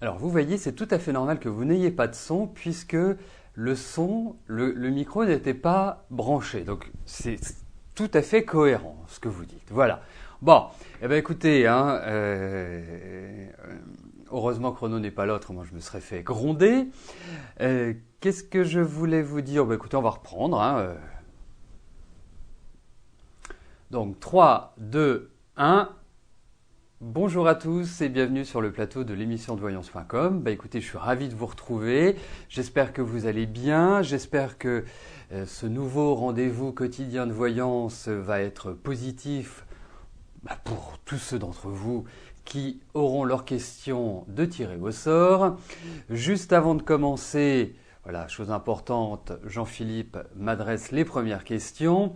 Alors vous voyez, c'est tout à fait normal que vous n'ayez pas de son puisque le son, le micro n'était pas branché. Donc c'est tout à fait cohérent ce que vous dites. Voilà. Bon, eh bien écoutez, heureusement Chrono n'est pas là, autrement je me serais fait gronder. Qu'est-ce que je voulais vous dire? Ben écoutez, on va reprendre. Donc 3, 2, 1. Bonjour à tous et bienvenue sur le plateau de l'émission de voyance.com. Bah écoutez, je suis ravi de vous retrouver. J'espère que vous allez bien. J'espère que ce nouveau rendez-vous quotidien de voyance va être positif pour tous ceux d'entre vous qui auront leurs questions de tirer au sort. Juste avant de commencer, voilà, chose importante, Jean-Philippe m'adresse les premières questions.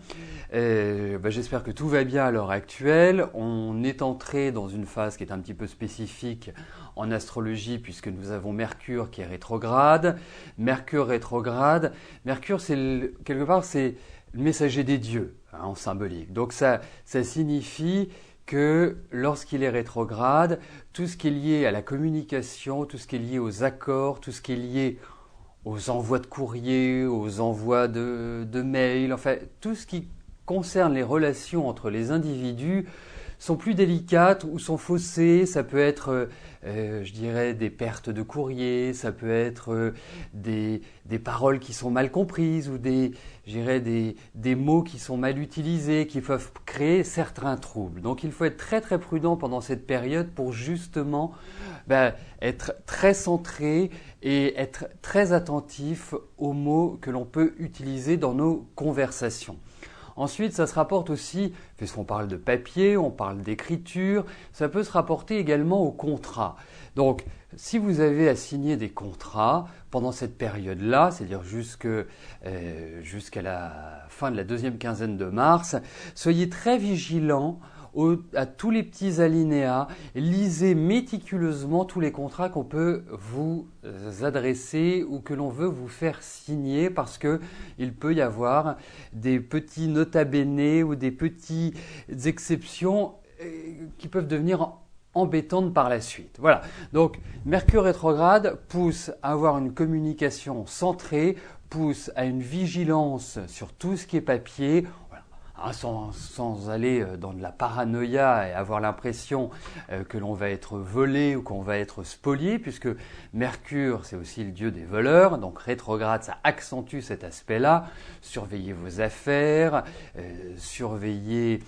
J'espère que tout va bien à l'heure actuelle. On est entré dans une phase qui est un petit peu spécifique en astrologie puisque nous avons Mercure qui est rétrograde. Mercure rétrograde. Mercure, quelque part, c'est le messager des dieux en symbolique. Donc ça signifie que lorsqu'il est rétrograde, tout ce qui est lié à la communication, tout ce qui est lié aux accords, tout ce qui est lié aux envois de courrier, aux envois de mails, enfin tout ce qui concerne les relations entre les individus sont plus délicates ou sont faussées. Ça peut être, je dirais, des pertes de courrier, ça peut être des paroles qui sont mal comprises ou des mots qui sont mal utilisés, qui peuvent créer certains troubles. Donc il faut être très très prudent pendant cette période pour justement être très centré et être très attentif aux mots que l'on peut utiliser dans nos conversations. Ensuite, ça se rapporte aussi, puisqu'on parle de papier, on parle d'écriture, ça peut se rapporter également aux contrats. Donc, si vous avez à signer des contrats pendant cette période-là, c'est-à-dire jusqu'à la fin de la deuxième quinzaine de mars, soyez très vigilants à tous les petits alinéas, lisez méticuleusement tous les contrats qu'on peut vous adresser ou que l'on veut vous faire signer parce que il peut y avoir des petits nota bene ou des petites exceptions qui peuvent devenir embêtantes par la suite. Voilà. Donc, Mercure rétrograde pousse à avoir une communication centrée, pousse à une vigilance sur tout ce qui est papier. Sans aller dans de la paranoïa et avoir l'impression que l'on va être volé ou qu'on va être spolié, puisque Mercure, c'est aussi le dieu des voleurs, donc rétrograde, ça accentue cet aspect-là. Surveillez vos affaires, surveillez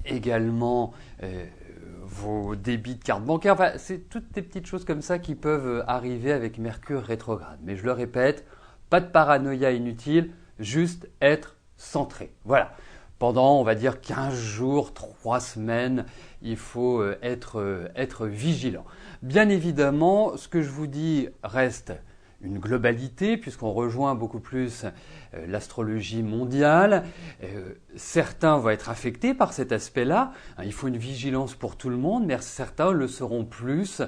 également vos débits de carte bancaire. Enfin, c'est toutes des petites choses comme ça qui peuvent arriver avec Mercure rétrograde. Mais je le répète, pas de paranoïa inutile, juste être centré. Voilà. Pendant, on va dire, 15 jours, 3 semaines, il faut être vigilant. Bien évidemment, ce que je vous dis reste une globalité puisqu'on rejoint beaucoup plus l'astrologie mondiale. Certains vont être affectés par cet aspect-là. Il faut une vigilance pour tout le monde, mais certains le seront plus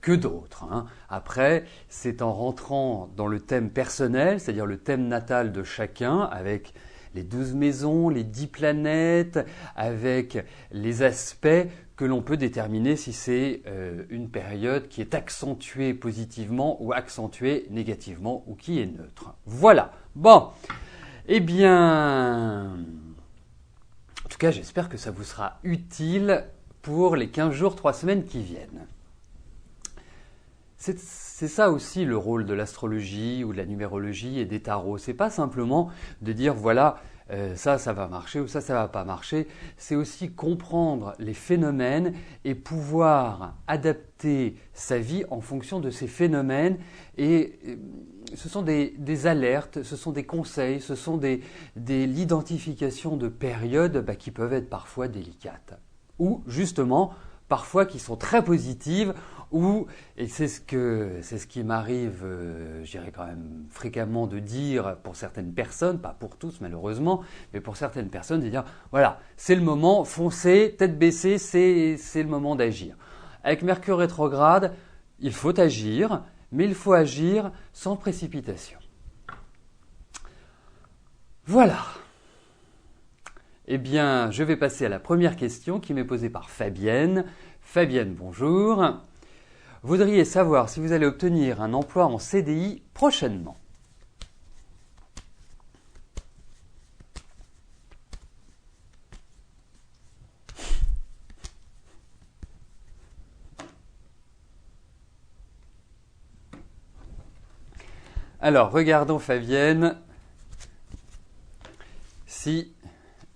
que d'autres. Après, c'est en rentrant dans le thème personnel, c'est-à-dire le thème natal de chacun, avec les 12 maisons, les 10 planètes, avec les aspects que l'on peut déterminer si c'est une période qui est accentuée positivement ou accentuée négativement ou qui est neutre. Voilà. Bon. Eh bien, en tout cas, j'espère que ça vous sera utile pour les 15 jours, 3 semaines qui viennent. C'est ça aussi le rôle de l'astrologie ou de la numérologie et des tarots. C'est pas simplement de dire voilà ça va marcher ou ça va pas marcher. C'est aussi comprendre les phénomènes et pouvoir adapter sa vie en fonction de ces phénomènes. Et ce sont des alertes, ce sont des conseils, ce sont l'identification de périodes qui peuvent être parfois délicates ou justement parfois qui sont très positives. Et c'est ce qui m'arrive, je dirais quand même fréquemment de dire pour certaines personnes, pas pour tous malheureusement, mais pour certaines personnes, de dire voilà, c'est le moment, foncez, tête baissée, c'est le moment d'agir. Avec Mercure rétrograde, il faut agir, mais il faut agir sans précipitation. Voilà. Eh bien, je vais passer à la première question qui m'est posée par Fabienne. Fabienne, bonjour. voudriez savoir si vous allez obtenir un emploi en CDI prochainement. Alors, regardons Fabienne, si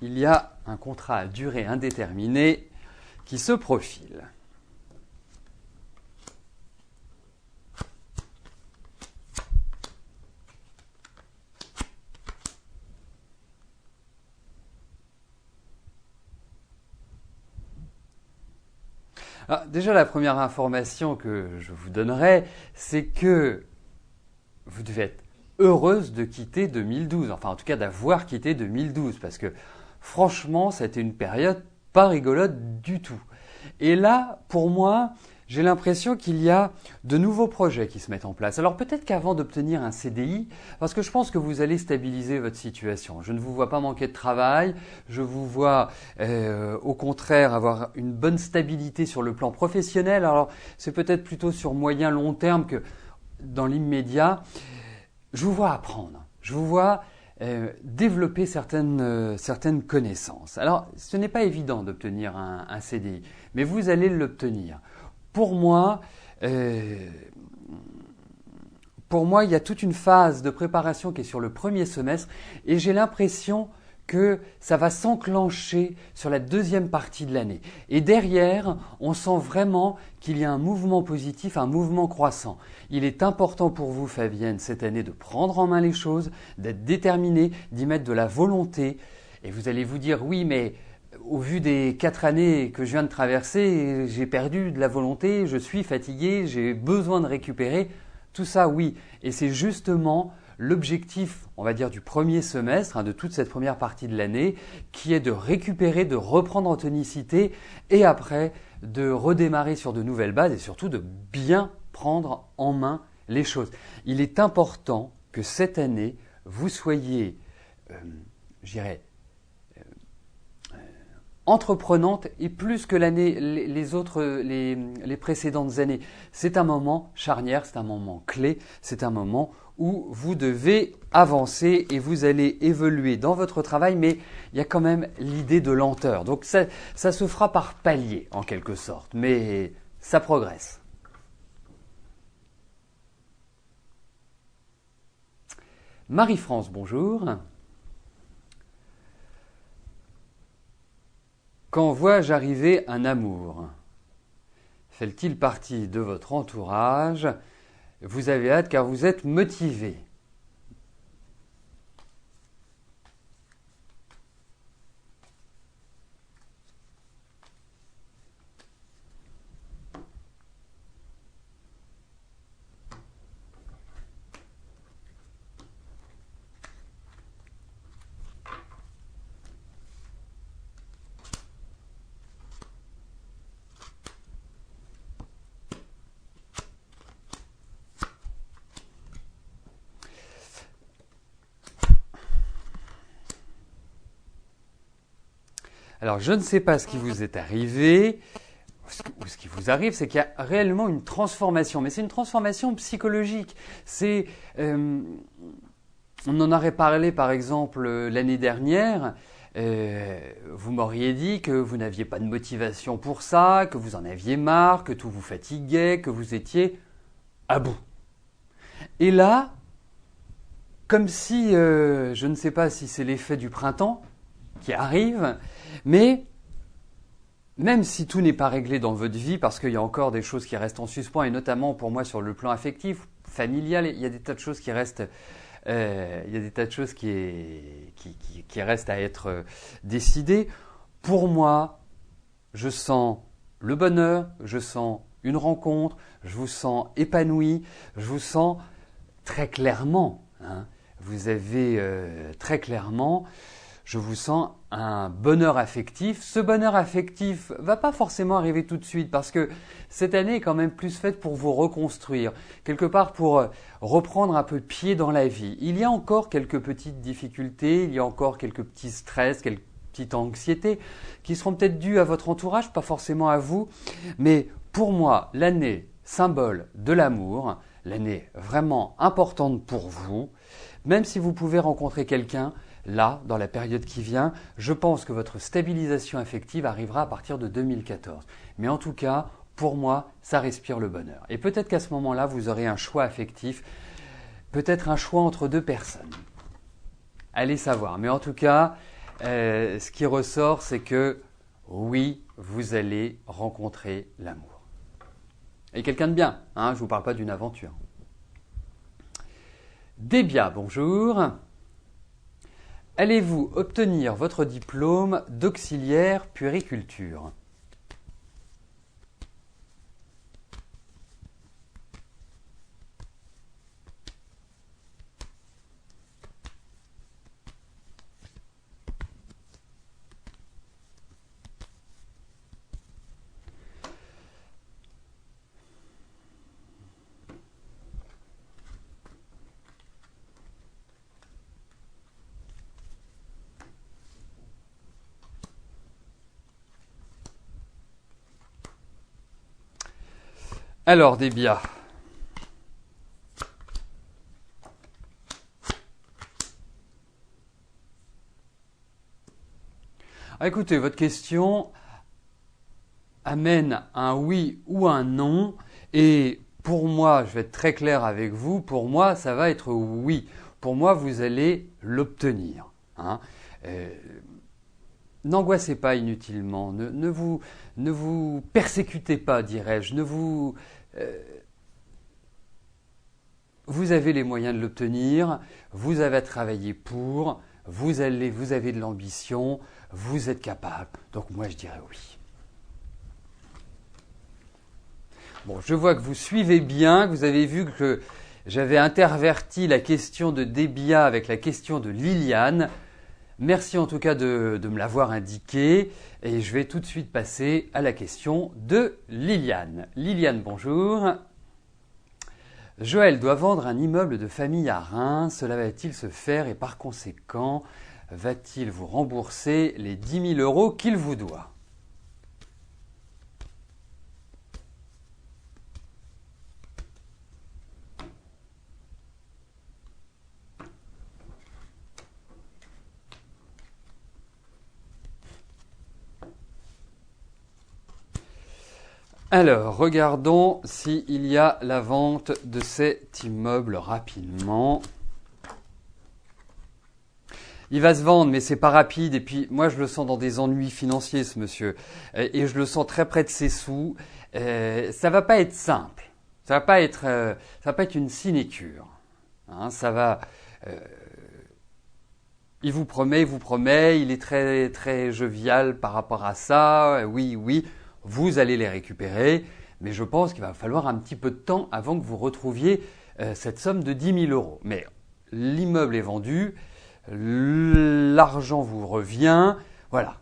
il y a un contrat à durée indéterminée qui se profile. Alors, déjà, la première information que je vous donnerai, c'est que vous devez être heureuse de quitter 2012, enfin en tout cas d'avoir quitté 2012, parce que franchement, c'était une période pas rigolote du tout. Et là, pour moi, j'ai l'impression qu'il y a de nouveaux projets qui se mettent en place. Alors peut-être qu'avant d'obtenir un CDI, parce que je pense que vous allez stabiliser votre situation. Je ne vous vois pas manquer de travail, je vous vois au contraire avoir une bonne stabilité sur le plan professionnel. Alors c'est peut-être plutôt sur moyen long terme que dans l'immédiat. Je vous vois apprendre, je vous vois développer certaines connaissances. Alors, ce n'est pas évident d'obtenir un CDI, mais vous allez l'obtenir. Pour moi, il y a toute une phase de préparation qui est sur le premier semestre et j'ai l'impression que ça va s'enclencher sur la deuxième partie de l'année. Et derrière, on sent vraiment qu'il y a un mouvement positif, un mouvement croissant. Il est important pour vous, Fabienne, cette année de prendre en main les choses, d'être déterminée, d'y mettre de la volonté. Et vous allez vous dire, oui, mais au vu des 4 années que je viens de traverser, j'ai perdu de la volonté, je suis fatigué, j'ai besoin de récupérer. Tout ça, oui. Et c'est justement l'objectif, on va dire, du premier semestre, de toute cette première partie de l'année, qui est de récupérer, de reprendre en tonicité et après de redémarrer sur de nouvelles bases et surtout de bien prendre en main les choses. Il est important que cette année, vous soyez, je dirais, entreprenante et plus que les précédentes années. C'est un moment charnière, c'est un moment clé, c'est un moment où vous devez avancer et vous allez évoluer dans votre travail, mais il y a quand même l'idée de lenteur. Donc ça se fera par palier en quelque sorte, mais ça progresse. Marie-France, bonjour. Quand vois-je arriver un amour? Fait-il partie de votre entourage? Vous avez hâte car vous êtes motivé. Alors, je ne sais pas ce qui vous est arrivé, ou ce qui vous arrive, c'est qu'il y a réellement une transformation, mais c'est une transformation psychologique. On en aurait parlé par exemple l'année dernière, vous m'auriez dit que vous n'aviez pas de motivation pour ça, que vous en aviez marre, que tout vous fatiguait, que vous étiez à bout. Et là, comme si, je ne sais pas si c'est l'effet du printemps qui arrive, mais même si tout n'est pas réglé dans votre vie, parce qu'il y a encore des choses qui restent en suspens, et notamment pour moi sur le plan affectif, familial, il y a des tas de choses qui restent, il y a des tas de choses qui restent à être décidées. Pour moi, je sens le bonheur, je sens une rencontre, je vous sens épanoui, je vous sens très clairement, vous avez très clairement, je vous sens un bonheur affectif. Ce bonheur affectif va pas forcément arriver tout de suite parce que cette année est quand même plus faite pour vous reconstruire, quelque part pour reprendre un peu pied dans la vie. Il y a encore quelques petites difficultés, il y a encore quelques petits stress, quelques petites anxiétés qui seront peut-être dues à votre entourage, pas forcément à vous. Mais pour moi, l'année symbole de l'amour, l'année vraiment importante pour vous. Même si vous pouvez rencontrer quelqu'un, là, dans la période qui vient, je pense que votre stabilisation affective arrivera à partir de 2014. Mais en tout cas, pour moi, ça respire le bonheur. Et peut-être qu'à ce moment-là, vous aurez un choix affectif, peut-être un choix entre deux personnes. Allez savoir. Mais en tout cas, ce qui ressort, c'est que oui, vous allez rencontrer l'amour. Et quelqu'un de bien, hein, je ne vous parle pas d'une aventure. Débia, bonjour. Allez-vous obtenir votre diplôme d'auxiliaire puériculture ? Alors, Débia. Écoutez, votre question amène un oui ou un non. Et pour moi, je vais être très clair avec vous, pour moi, ça va être oui. Pour moi, vous allez l'obtenir. Hein. N'angoissez pas inutilement, ne vous persécutez pas, dirais-je. Vous avez les moyens de l'obtenir, vous avez travaillé pour, vous avez de l'ambition, vous êtes capable. Donc moi je dirais oui. Bon, je vois que vous suivez bien, que vous avez vu que j'avais interverti la question de Débia avec la question de Liliane. Merci en tout cas de me l'avoir indiqué et je vais tout de suite passer à la question de Liliane. Liliane, bonjour. Joël doit vendre un immeuble de famille à Reims. Cela va-t-il se faire et par conséquent, va-t-il vous rembourser les 10 000 € qu'il vous doit ? Alors, regardons s'il y a la vente de cet immeuble rapidement. Il va se vendre, mais c'est pas rapide. Et puis, moi, je le sens dans des ennuis financiers, ce monsieur. Et je le sens très près de ses sous. Ça va pas être simple. Ça va pas être une sinécure. Hein, ça va. Il vous promet. Il est très, très jovial par rapport à ça. Oui. Vous allez les récupérer, mais je pense qu'il va falloir un petit peu de temps avant que vous retrouviez cette somme de 10 000 €. Mais l'immeuble est vendu, l'argent vous revient, voilà.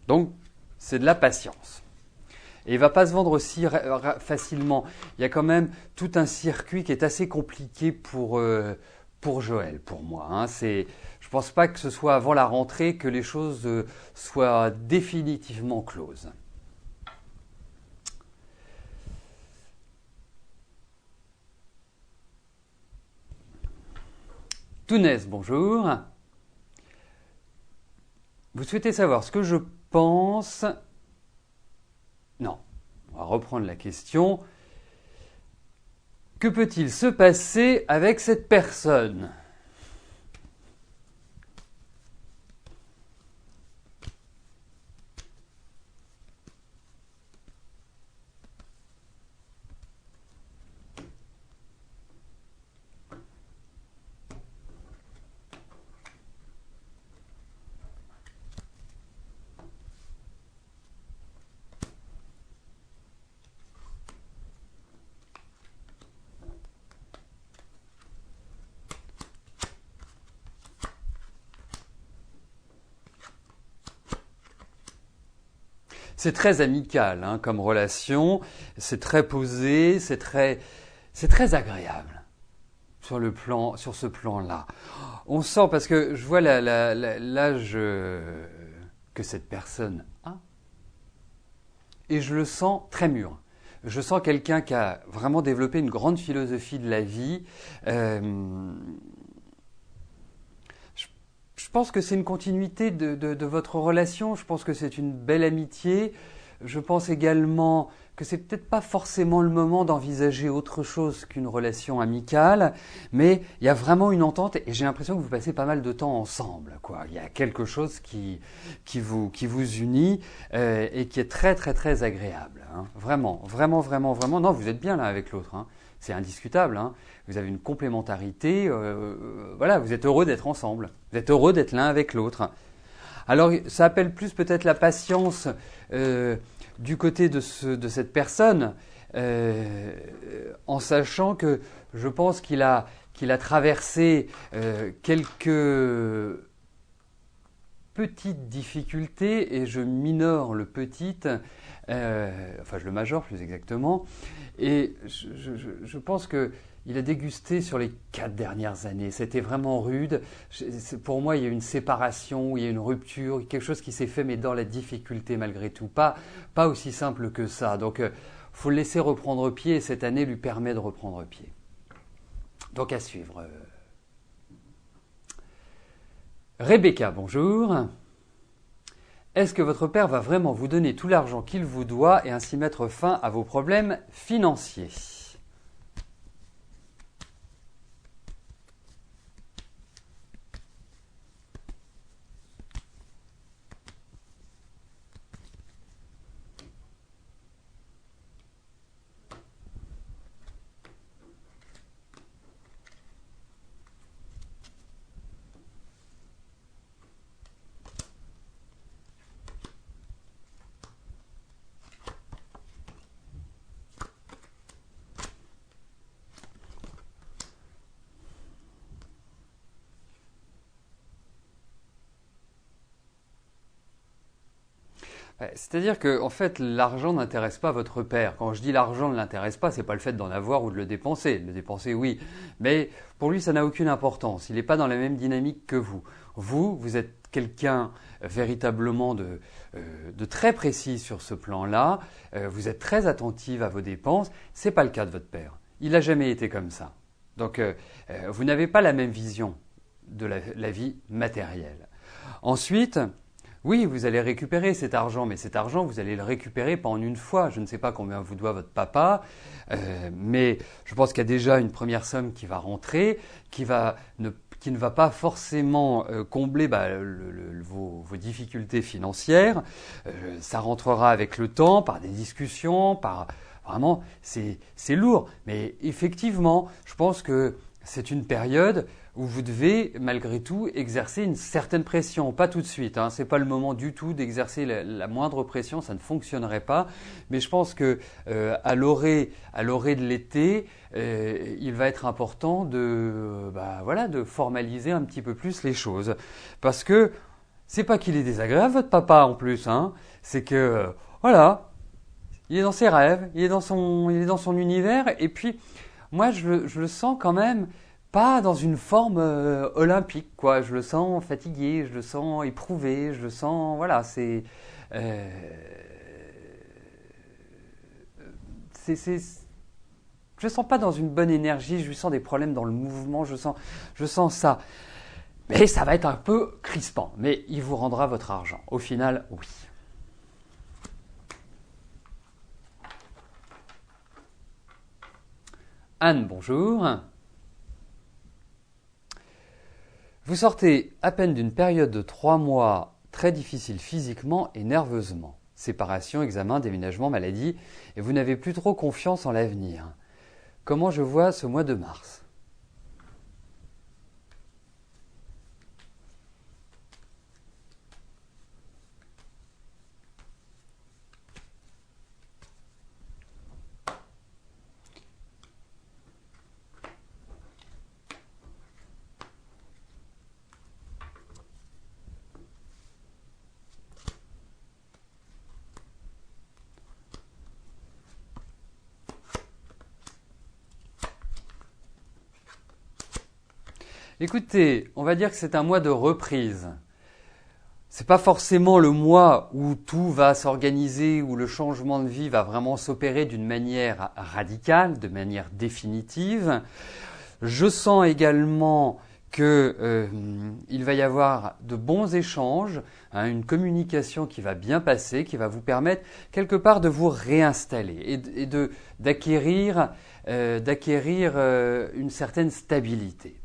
Donc, c'est de la patience. Et il ne va pas se vendre aussi facilement. Il y a quand même tout un circuit qui est assez compliqué pour Joël, pour moi. Hein. Je ne pense pas que ce soit avant la rentrée que les choses soient définitivement closes. Tounès, bonjour. Vous souhaitez savoir ce que je pense? Non, on va reprendre la question. Que peut-il se passer avec cette personne ? C'est très amical hein, comme relation, c'est très posé, c'est très agréable sur ce plan-là. On sent parce que je vois l'âge que cette personne a et je le sens très mûr. Je sens quelqu'un qui a vraiment développé une grande philosophie de la vie. Je pense que c'est une continuité de votre relation. Je pense que c'est une belle amitié. Je pense également que c'est peut-être pas forcément le moment d'envisager autre chose qu'une relation amicale, mais il y a vraiment une entente et j'ai l'impression que vous passez pas mal de temps ensemble, quoi. Il y a quelque chose qui vous unit et qui est très très très agréable, hein. Vraiment, vraiment, vraiment, vraiment. Non, vous êtes bien l'un avec l'autre, hein. C'est indiscutable, hein. Vous avez une complémentarité, voilà, vous êtes heureux d'être ensemble, vous êtes heureux d'être l'un avec l'autre. Alors, ça appelle plus peut-être la patience du côté de cette personne, en sachant que je pense qu'il a traversé quelques petites difficultés, et je minore le petit, enfin je le majore plus exactement, et je pense que il a dégusté sur les 4 dernières années. C'était vraiment rude. Pour moi, il y a eu une séparation, il y a eu une rupture, quelque chose qui s'est fait, mais dans la difficulté malgré tout. Pas aussi simple que ça. Donc, faut le laisser reprendre pied, et cette année lui permet de reprendre pied. Donc, à suivre. Rebecca, bonjour. Est-ce que votre père va vraiment vous donner tout l'argent qu'il vous doit et ainsi mettre fin à vos problèmes financiers ? C'est-à-dire que, en fait, l'argent n'intéresse pas votre père. Quand je dis l'argent ne l'intéresse pas, c'est pas le fait d'en avoir ou de le dépenser. Le dépenser, oui. Mais pour lui, ça n'a aucune importance. Il n'est pas dans la même dynamique que vous. Vous êtes quelqu'un véritablement de très précis sur ce plan-là. Vous êtes très attentive à vos dépenses. C'est pas le cas de votre père. Il n'a jamais été comme ça. Donc, vous n'avez pas la même vision de la vie matérielle. Ensuite, oui, vous allez récupérer cet argent, mais cet argent, vous allez le récupérer pas en une fois. Je ne sais pas combien vous doit votre papa, mais je pense qu'il y a déjà une première somme qui va rentrer, qui ne va pas forcément combler vos difficultés financières. Ça rentrera avec le temps, par des discussions, Vraiment, c'est lourd. Mais effectivement, je pense que c'est une période où vous devez malgré tout exercer une certaine pression, pas tout de suite, hein. C'est pas le moment du tout d'exercer la moindre pression, ça ne fonctionnerait pas. Mais je pense que à l'orée de l'été, il va être important de formaliser un petit peu plus les choses, parce que c'est pas qu'il est désagréable votre papa en plus, hein. C'est que voilà, il est dans ses rêves, il est dans son univers, et puis moi je le sens quand même pas dans une forme olympique, quoi. Je le sens fatigué, je le sens éprouvé, je le sens, voilà, je le sens pas dans une bonne énergie, je lui sens des problèmes dans le mouvement, je sens ça. Mais ça va être un peu crispant, mais il vous rendra votre argent. Au final, oui. Anne, bonjour. Vous sortez à peine d'une période de 3 mois très difficile physiquement et nerveusement. Séparation, examen, déménagement, maladie, et vous n'avez plus trop confiance en l'avenir. Comment je vois ce mois de mars ? Écoutez, on va dire que c'est un mois de reprise. c'est pas forcément le mois où tout va s'organiser, où le changement de vie va vraiment s'opérer d'une manière radicale, de manière définitive. Je sens également que il va y avoir de bons échanges, hein, une communication qui va bien passer, qui va vous permettre quelque part de vous réinstaller et d'acquérir une certaine stabilité.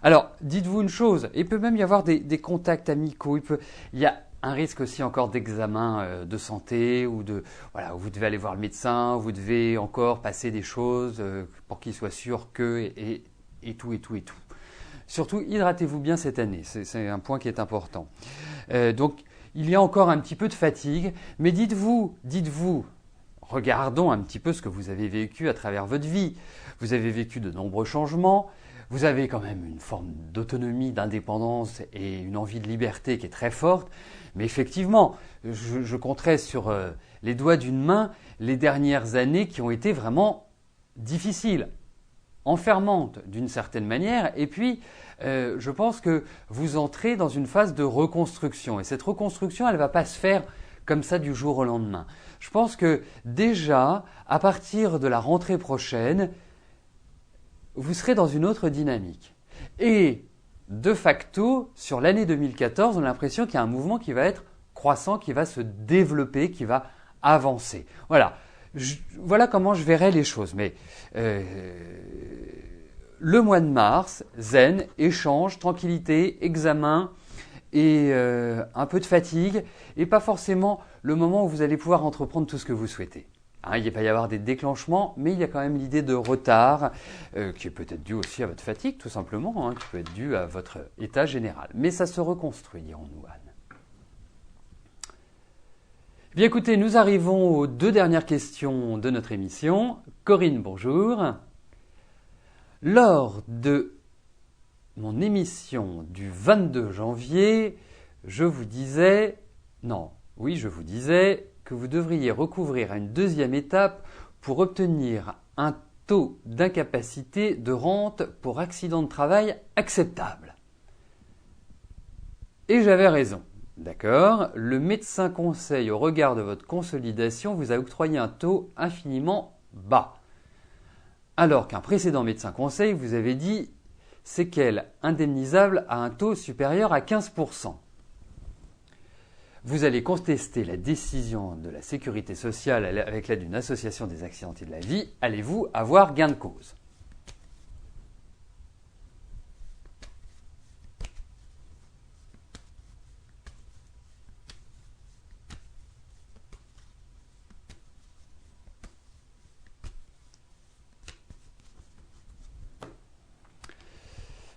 Alors, dites-vous une chose, il peut même y avoir des contacts amicaux, il y a un risque aussi encore d'examen de santé ou voilà, où vous devez aller voir le médecin, où vous devez encore passer des choses pour qu'il soit sûr que et tout. Surtout, hydratez-vous bien cette année, c'est un point qui est important. Donc, il y a encore un petit peu de fatigue, mais dites-vous, regardons un petit peu ce que vous avez vécu à travers votre vie. Vous avez vécu de nombreux changements. Vous avez quand même une forme d'autonomie, d'indépendance et une envie de liberté qui est très forte. Mais effectivement, je compterai sur les doigts d'une main les dernières années qui ont été vraiment difficiles, enfermantes d'une certaine manière. Et puis, je pense que vous entrez dans une phase de reconstruction. Et cette reconstruction, elle ne va pas se faire comme ça du jour au lendemain. Je pense que déjà, à partir de la rentrée prochaine, vous serez dans une autre dynamique. Et de facto, sur l'année 2014, on a l'impression qu'il y a un mouvement qui va être croissant, qui va se développer, qui va avancer. Voilà, voilà comment je verrai les choses. Mais le mois de mars, zen, échange, tranquillité, examen et un peu de fatigue, et pas forcément le moment où vous allez pouvoir entreprendre tout ce que vous souhaitez. Hein, il va y avoir des déclenchements, mais il y a quand même l'idée de retard qui est peut-être due aussi à votre fatigue, tout simplement, hein, qui peut être due à votre état général. Mais ça se reconstruit, dirons-nous, Anne. Bien écoutez, nous arrivons aux 2 dernières questions de notre émission. Corinne, bonjour. Lors de mon émission du 22 janvier, je vous disais que vous devriez recouvrir à une 2e étape pour obtenir un taux d'incapacité de rente pour accident de travail acceptable. Et j'avais raison. D'accord ? Le médecin conseil, au regard de votre consolidation, vous a octroyé un taux infiniment bas. Alors qu'un précédent médecin conseil vous avait dit séquelles indemnisables à un taux supérieur à 15%. Vous allez contester la décision de la sécurité sociale avec l'aide d'une association des accidentés de la vie. Allez-vous avoir gain de cause ?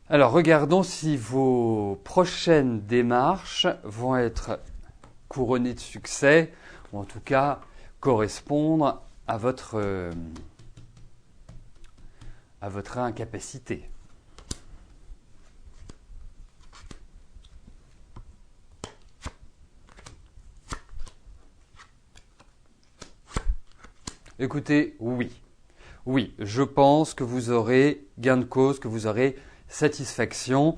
Alors, regardons si vos prochaines démarches vont être couronnées de succès, ou en tout cas correspondre à votre incapacité. Écoutez, oui. Oui, je pense que vous aurez gain de cause, que vous aurez satisfaction.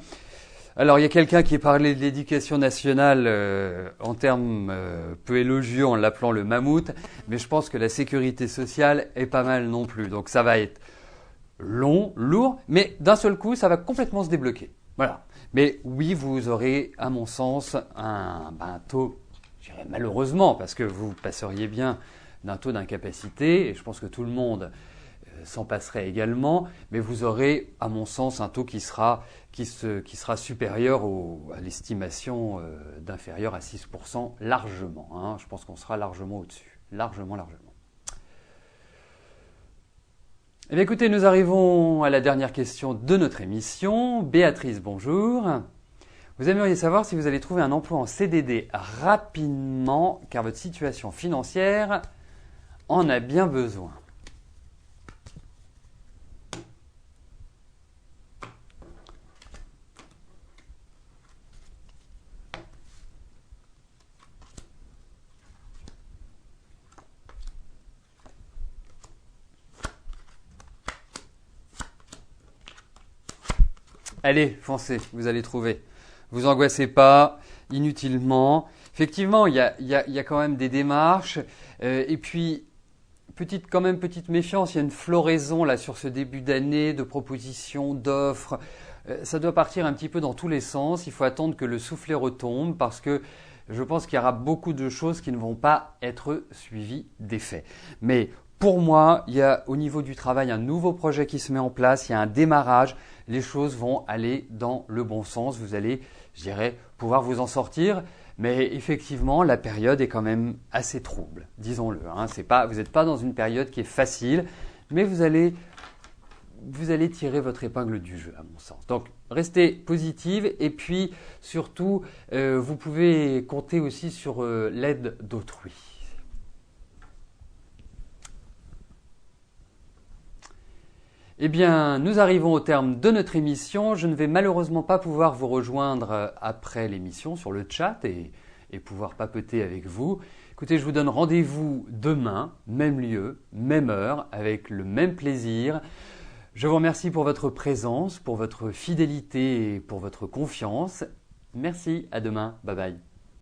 Alors, il y a quelqu'un qui parlait de l'éducation nationale en termes peu élogieux en l'appelant le mammouth, mais je pense que la sécurité sociale est pas mal non plus. Donc, ça va être long, lourd, mais d'un seul coup, ça va complètement se débloquer. Voilà. Mais oui, vous aurez, à mon sens, un taux, je dirais malheureusement, parce que vous passeriez bien d'un taux d'incapacité, et je pense que tout le monde s'en passerait également, mais vous aurez, à mon sens, un taux qui sera supérieur à l'estimation d'inférieur à 6% largement. Hein. Je pense qu'on sera largement au-dessus. Largement. Eh bien, écoutez, nous arrivons à la dernière question de notre émission. Béatrice, bonjour. Vous aimeriez savoir si vous allez trouver un emploi en CDD rapidement, car votre situation financière en a bien besoin. Allez, foncez, vous allez trouver. Vous angoissez pas inutilement. Effectivement, il y a quand même des démarches. Et puis, petite méfiance, il y a une floraison là sur ce début d'année de propositions, d'offres. Ça doit partir un petit peu dans tous les sens. Il faut attendre que le soufflet retombe parce que je pense qu'il y aura beaucoup de choses qui ne vont pas être suivies d'effet. Mais pour moi, il y a au niveau du travail un nouveau projet qui se met en place, il y a un démarrage, les choses vont aller dans le bon sens, vous allez, je dirais, pouvoir vous en sortir. Mais effectivement, la période est quand même assez trouble, disons-le. Hein. Vous n'êtes pas dans une période qui est facile, mais vous allez tirer votre épingle du jeu, à mon sens. Donc, restez positive et puis, surtout, vous pouvez compter aussi sur l'aide d'autrui. Eh bien, nous arrivons au terme de notre émission. Je ne vais malheureusement pas pouvoir vous rejoindre après l'émission sur le chat et pouvoir papoter avec vous. Écoutez, je vous donne rendez-vous demain, même lieu, même heure, avec le même plaisir. Je vous remercie pour votre présence, pour votre fidélité et pour votre confiance. Merci, à demain. Bye bye.